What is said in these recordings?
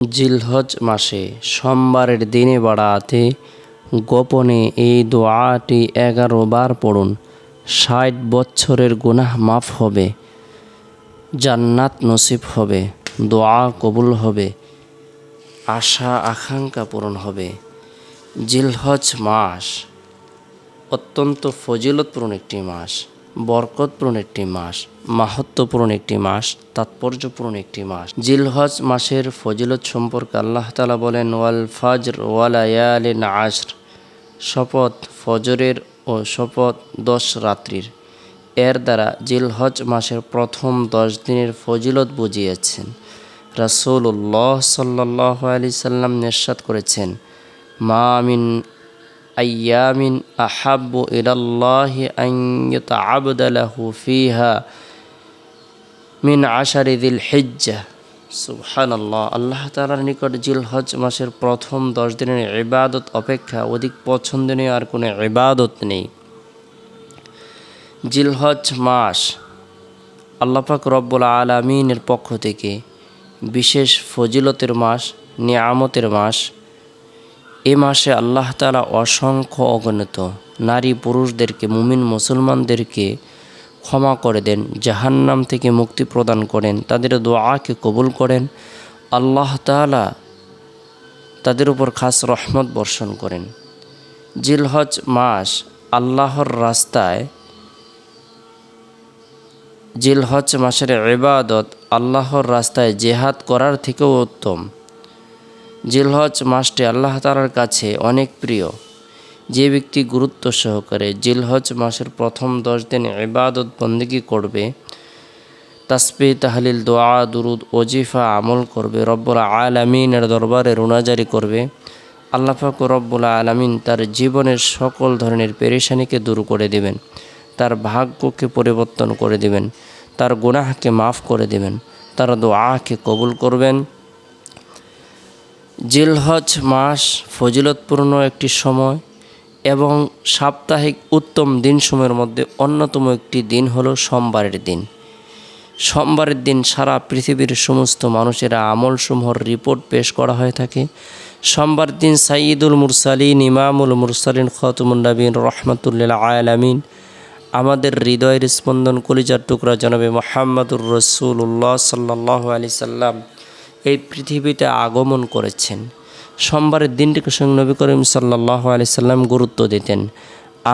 জিলহজ মাসে সোমবারের দিনে বাড়াতে গোপনে এই দোয়াটি 11 বার পড়ুন। 60 বছরের গুনাহ মাফ হবে, জান্নাত নসিব হবে, দোয়া কবুল হবে, আশা আকাঙ্ক্ষা পূরণ হবে। জিলহজ মাস অত্যন্ত ফজিলতপূর্ণ একটি মাস, বরকতপূর্ণ একটি মাস, মাহাত্ম্যপূর্ণ একটি মাস, তাৎপর্যপূর্ণ একটি মাস। জিলহজ মাসের ফজিলত সম্পর্কে আল্লাহ তাআলা বলেন, ওয়াল ফাজর ওয়া লায়ালিন আশর, শপথ ফজরের ও শপথ 10 রাত্রির। এর দ্বারা জিলহজ মাসের প্রথম 10 দিনের ফজিলত বুঝিয়েছেন। রাসূলুল্লাহ সাল্লাল্লাহু আলাইহি সাল্লাম ইরশাদ করেছেন, মা মিন আইয়ামিন আহাব্বু ইলাল্লাহি আন ইউতআবদা লাহু ফিহা মিন আশারি যিল হিজ্জাহ। সুবহানাল্লাহ। আল্লাহ তাআলার নিকট জিলহজ মাসের প্রথম 10 দিনের ইবাদত অপেক্ষা অধিক পছন্দনীয় আর কোনো ইবাদত নেই। জিলহজ মাস আল্লাহ পাক রব্বুল আলামিনের পক্ষ থেকে বিশেষ ফজিলতের মাস, নিয়ামতের মাস। এ মাসে আল্লাহ তাআলা অসংখ্য অগণিত নারী পুরুষদেরকে, মুমিন মুসলমানদেরকে ক্ষমা করে দেন, জাহান্নাম থেকে মুক্তি প্রদান করেন, তাদের দোয়াকে কবুল করেন। আল্লাহ তাআলা তাদের উপর খাস রহমত বর্ষণ করেন। জিলহজ মাস আল্লাহর রাস্তায়, জিলহজ মাসের ইবাদত আল্লাহর রাস্তায় জেহাদ করার থেকেও উত্তম। জিলহজ মাসটি আল্লাহ তাআলার কাছে অনেক প্রিয়। যে ব্যক্তি গুরুত্ব সহকারে জিলহজ মাসের প্রথম 10 দিন ইবাদত বন্দেগী করবে, তাসবিহ, তাহলিল, দোয়া, দুরুদ, ওজিফা আমল করবে, রব্বুল আলামিনের দরবারে রুনাজারি করবে, আল্লাহ পাক রব্বুল আলামিন তার জীবনের সকল ধরনের পেরেশানিকে দূর করে দেবেন, তার ভাগ্যকে পরিবর্তন করে দেবেন, তার গুনাহকে মাফ করে দেবেন, তার দোয়াকে কবুল করবেন। জিলহজ মাস ফজিলতপূর্ণ একটি সময় এবং সাপ্তাহিক উত্তম দিনসমূহের মধ্যে অন্যতম একটি দিন হলো সোমবারের দিন। সোমবারের দিন সারা পৃথিবীর সমস্ত মানুষেরা আমলসমূহের রিপোর্ট পেশ করা হয়ে থাকে। সোমবার দিন সাইয়্যিদুল মুরসালিন, ইমামুল মুরসালিন, খাতামুন নবীন, রহমাতুল লিল আলামিন, আমাদের হৃদয়ের স্পন্দন, কলিজার টুকরা জনাবে মুহাম্মদুর রাসূলুল্লাহ সাল্লাল্লাহু আলাইহি সাল্লাম এই পৃথিবীতে আগমন করেছেন। সোমবারের দিনটিকে স্বয়ং নবী করিম সাল্লাল্লাহু আলাইহি সাল্লাম গুরুত্ব দিতেন।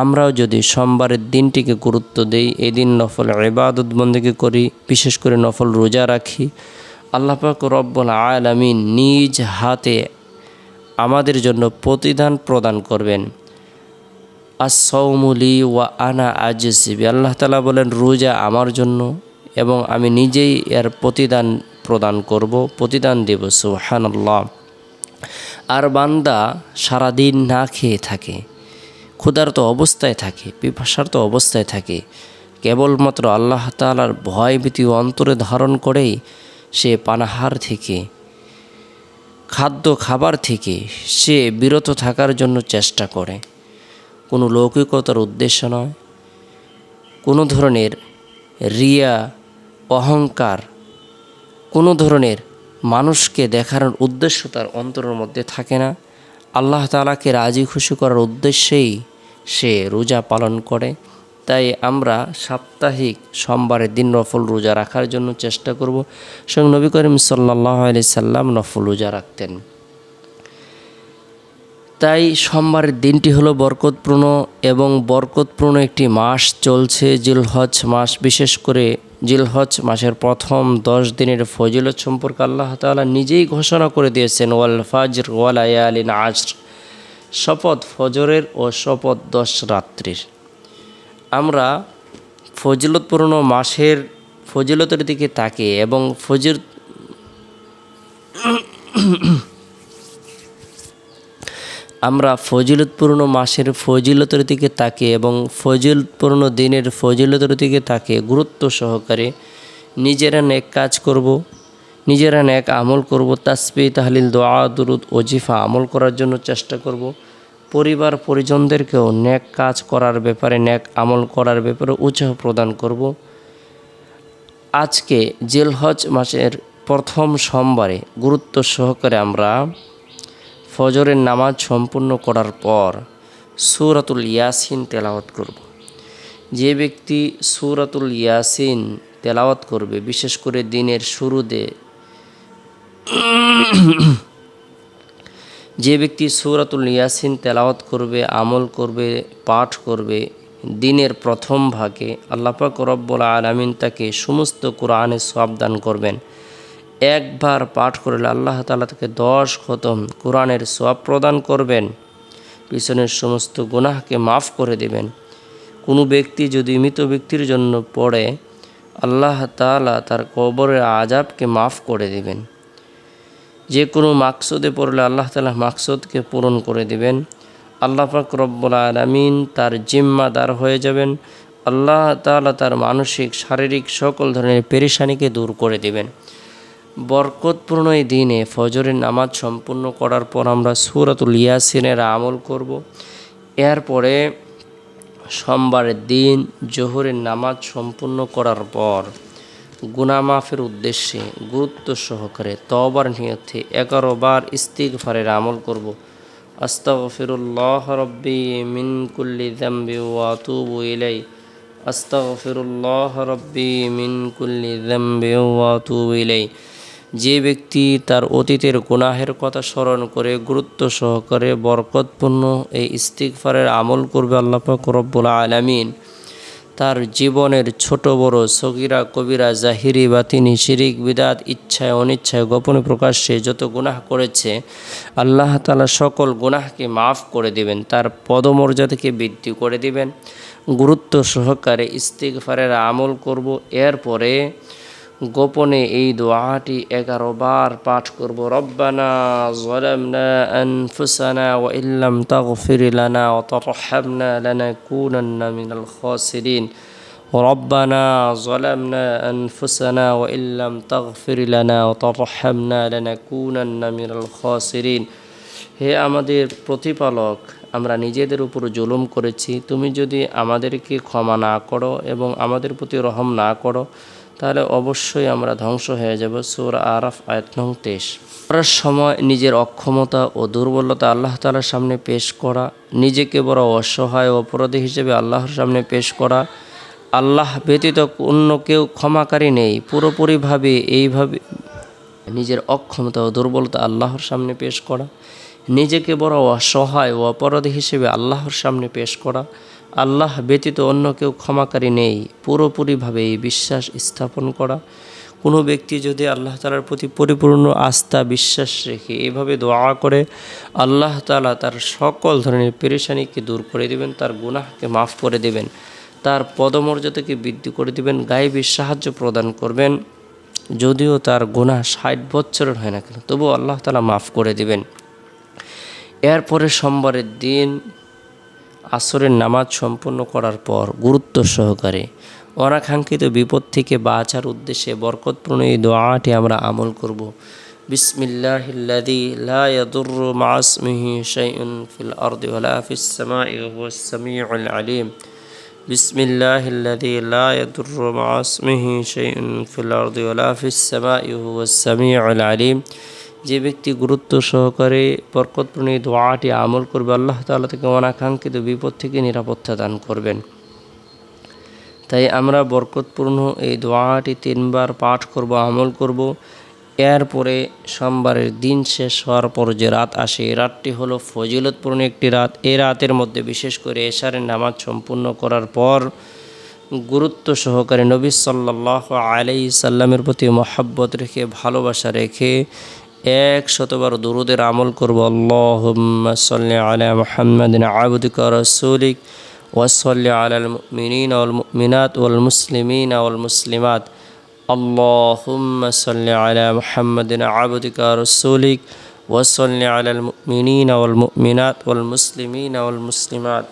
আমরাও যদি সোমবারের দিনটিকে গুরুত্ব দেই, এই দিন নফল ইবাদত বন্দেগী করি, বিশেষ করে নফল রোজা রাখি, আল্লাহ পাক রব্বুল আলামিন নিজ হাতে আমাদের জন্য প্রতিদান প্রদান করবেন। আস-সাওমু লি ওয়া আনা আজজি বি, আল্লাহ তাআলা বলেন, রোজা আমার জন্য এবং আমি নিজেই এর প্রতিদান প্রদান করব, প্রতিদান দেব। সুবহানাল্লাহ। আর বান্দা সারাদিন না খেয়ে থাকে, ক্ষুধার্ত অবস্থায় থাকে, পিপাসার্ত অবস্থায় থাকে, কেবলমাত্র আল্লাহ তাআলার ভয় ভীতি অন্তরে ধারণ করেই সে পানাহার থেকে, খাদ্য খাবার থেকে সে বিরত থাকার জন্য চেষ্টা করে। কোনো লৌকিকতার উদ্দেশ্য নয়, কোনো ধরনের রিয়া, অহংকার, কোনো ধরনের মানুষকে দেখানোর উদ্দেশ্য তার অন্তরের মধ্যে থাকে না। আল্লাহ তাআলাকে রাজি খুশি করার উদ্দেশ্যেই সে রোজা পালন করে। তাই আমরা সাপ্তাহিক সোমবারের দিন নফল রোজা রাখার জন্য চেষ্টা করব। স্বয়ং নবী করিম সাল্লাল্লাহু আলাইহি সাল্লাম নফল রোজা রাখতেন। তাই সোমবারের দিনটি হলো বরকতপূর্ণ এবং বরকতপূর্ণ একটি মাস চলছে জিলহজ মাস। বিশেষ করে জিলহজ মাসের প্রথম 10 দিনের ফজিলত সম্পর্কে আল্লাহ তাআলা নিজেই ঘোষণা করে দিয়েছেন, ওয়াল ফাজর ওয়া লায়ালিন আশর, শপথ ফজরের ও শপথ 10 রাত্রির। আমরা ফজিলতপূর্ণ মাসের ফজিলতের দিকে তাকিয়ে এবং আমরা ফজিলতপূর্ণ মাসের ফজিলতের দিকে তাকিয়ে এবং ফজিলতপূর্ণ দিনের ফজিলতের দিকে তাকিয়ে গুরুত্ব সহকারে নিজেরা নেক কাজ করব, নিজেরা নেক আমল করব, তাসবিহ, তাহলিল, দোয়া, দুরুদ, ওজিফা আমল করার জন্য চেষ্টা করব। পরিবার পরিজনদেরকেও নেক কাজ করার ব্যাপারে, নেক আমল করার ব্যাপারে উৎসাহ প্রদান করব। আজকে জিলহজ মাসের প্রথম সোমবারে গুরুত্ব সহকারে আমরা ফজরের নামাজ সম্পূর্ণ করার পর সূরাতুল ইয়াসিন তেলাওয়াত করব। যে ব্যক্তি সূরাতুল ইয়াসিন তেলাওয়াত করবে, বিশেষ করে দিনের শুরুতে যে ব্যক্তি সূরাতুল ইয়াসিন তেলাওয়াত করবে, আমল করবে, পাঠ করবে দিনের প্রথম ভাগে, আল্লাহ পাক রব্বুল আলামিন তাকে সমস্ত কোরআনের সওয়াব দান করবেন। একবার পাঠ করলে আল্লাহ তাআলা তাকে 10 খতম কোরআনের সওয়াব প্রদান করবেন, পিছনের সমস্ত গুনাহকে মাফ করে দেবেন। কোনো ব্যক্তি যদি মৃত ব্যক্তির জন্য পড়ে, আল্লাহ তাআলা তার কবরের আযাবকে মাফ করে দেবেন। যে কোনো মাকসুদে পড়লে আল্লাহ তাআলা মাকসুদকে পূরণ করে দেবেন। আল্লাহ পাক রব্বুল আলামিন তার জিম্মাদার হয়ে যাবেন। আল্লাহ তাআলা তার মানসিক শারীরিক সকল ধরনের পেরেশানিকে দূর করে দেবেন। বরকতপূর্ণ এই দিনে ফজরের নামাজ সম্পূর্ণ করার পর আমরা সূরাতুল ইয়াসিনের আমল করব। এরপরে সোমবারের দিন জোহরের নামাজ সম্পূর্ণ করার পর গুনাহ মাফের উদ্দেশ্যে গুরুত্ব সহকারে তওবার নিয়তে 11 বার ইস্তিগফারের আমল করব। আস্তাগফিরুল্লাহ রাব্বি মিন কুল্লি যামবি ওয়া আতুবু ইলাই। আস্তাগফিরুল্লাহ রাব্বি মিন কুল্লি যামবি ওয়া আতুবু ইলাই। যে ব্যক্তি তার অতীতের গুনাহের কথা স্মরণ করে গুরুত্ব সহকারে বরকতপূর্ণ এই ইস্তিগফারের আমল করবে, আল্লাহ পাক রব্বুল আলামিন তার জীবনের ছোট বড় সগীরা কবিরা জাহিরি বাতিনি শিরিক বিদাত ইচ্ছায় অনিচ্ছায় গোপনে প্রকাশ্যে যত গুনাহ করেছে আল্লাহ তাআলা সকল গুনাহকে মাফ করে দিবেন, তার পদমর্যাদাকে বৃদ্ধি করে দিবেন। গুরুত্ব সহকারে ইস্তিগফারের আমল করব। এরপরে গোপনে এই দোয়াটি 11 বার পাঠ করব। রব্বানা যালামনা আনফুসানা ওয়া ইল্লাম তাগফির লানা ওয়া তারহামনা লানাকুনান্না মিনাল খাসিরিন। রব্বানা যালামনা আনফুসানা ওয়া ইল্লাম তাগফির লানা ওয়া তারহামনা লানাকুনান্না মিনাল খাসিরিন। হে আমাদের প্রতিপালক, আমরা নিজেদের উপর জুলুম করেছি, তুমি যদি আমাদেরকে ক্ষমা না করো এবং আমাদের প্রতি রহম না করো তাহলে অবশ্যই আমরা ধ্বংস হয়ে যাব। সূরা আরাফ আয়াত নং 23। করার সময় নিজের অক্ষমতা ও দুর্বলতা আল্লাহ তাআলার সামনে পেশ করা, নিজেকে বড় অসহায় ও অপরাধী হিসেবে আল্লাহর সামনে পেশ করা। আল্লাহ ব্যতীত অন্য কেউ ক্ষমাকারী নেই। পুরোপুরিভাবে এইভাবে নিজের অক্ষমতা ও দুর্বলতা আল্লাহর সামনে পেশ করা, নিজেকে বড় অসহায় ও অপরাধী হিসেবে আল্লাহর সামনে পেশ করা। আল্লাহ ব্যতীত অন্য কেউ ক্ষমাকারী নেই, পুরোপুরিভাবে এই বিশ্বাস স্থাপন করা। কোনো ব্যক্তি যদি আল্লাহ তাআলার প্রতি পরিপূর্ণ আস্থা বিশ্বাস রেখে এভাবে দোয়া করে, আল্লাহ তাআলা তার সকল ধরনের পেরেশানিকে দূর করে দেবেন, তার গুনাহকে মাফ করে দেবেন, তার পদমর্যাদাকে বৃদ্ধি করে দেবেন, গায়েবী সাহায্য প্রদান করবেন। যদিও তার গুনাহ 60 বছরের হয় না কেন, তবুও আল্লাহ তাআলা মাফ করে দেবেন। এরপরে সোমবারের দিন আসরের নামাজ সম্পূর্ণ করার পর গুরুত্ব সহকারে অনাকাঙ্ক্ষিত বিপদ থেকে বাঁচার উদ্দেশ্যে বরকতপূর্ণ এই দোয়াটি আমরা আমল করব। বিসমিল্লাহিল্লাযী লা ইয়াদুররু মা ইসমিহি শাইউন ফিল আরদি ওয়ালা ফিস সামাই ওয়া হুয়াস সামিউল আলিম। বিসমিল্লাহিল্লাযী লা ইয়াদুররু মা ইসমিহি শাইউন ফিল আরদি ওয়ালা ফিস সামাই ওয়া হুয়াস সামিউল আলিম। যে ব্যক্তি গুরুত্ব সহকারে বরকতপূর্ণ এই দোয়াটি আমল করবে, আল্লাহ তাআলা তাকে অনাকাঙ্ক্ষিত বিপদ থেকে নিরাপত্তা দান করবেন। তাই আমরা বরকতপূর্ণ এই দোয়াটি 3 বার পাঠ করব, আমল করব। এরপরে সোমবারের দিন শেষ হওয়ার পর যে রাত আসে, এই রাতটি হলো ফজিলতপূর্ণ একটি রাত। এই রাতের মধ্যে বিশেষ করে এশারের নামাজ সম্পূর্ণ করার পর গুরুত্ব সহকারে নবী সাল্লাল্লাহু আলাইহি সাল্লামের প্রতি মহব্বত রেখে ভালোবাসা রেখে 100 বার দুরুদের আমল করব। আল্লাহুম্মা সাল্লি আলা মুহাম্মাদিন আবদিকা ওয়া রাসূলিক ওয়া সাল্লি আলাল মুমিনিনা ওয়াল মুমিনাত ওয়াল মুসলিমিনা ওয়াল মুসলিমাত। আল্লাহুম্মা সাল্লি আলা মুহাম্মাদিন আবদিকা ওয়া রাসূলিক ওয়া সাল্লি আলাল মুমিনিনা ওয়াল মুমিনাত ওয়াল মুসলিমিনা ওয়াল মুসলিমাত।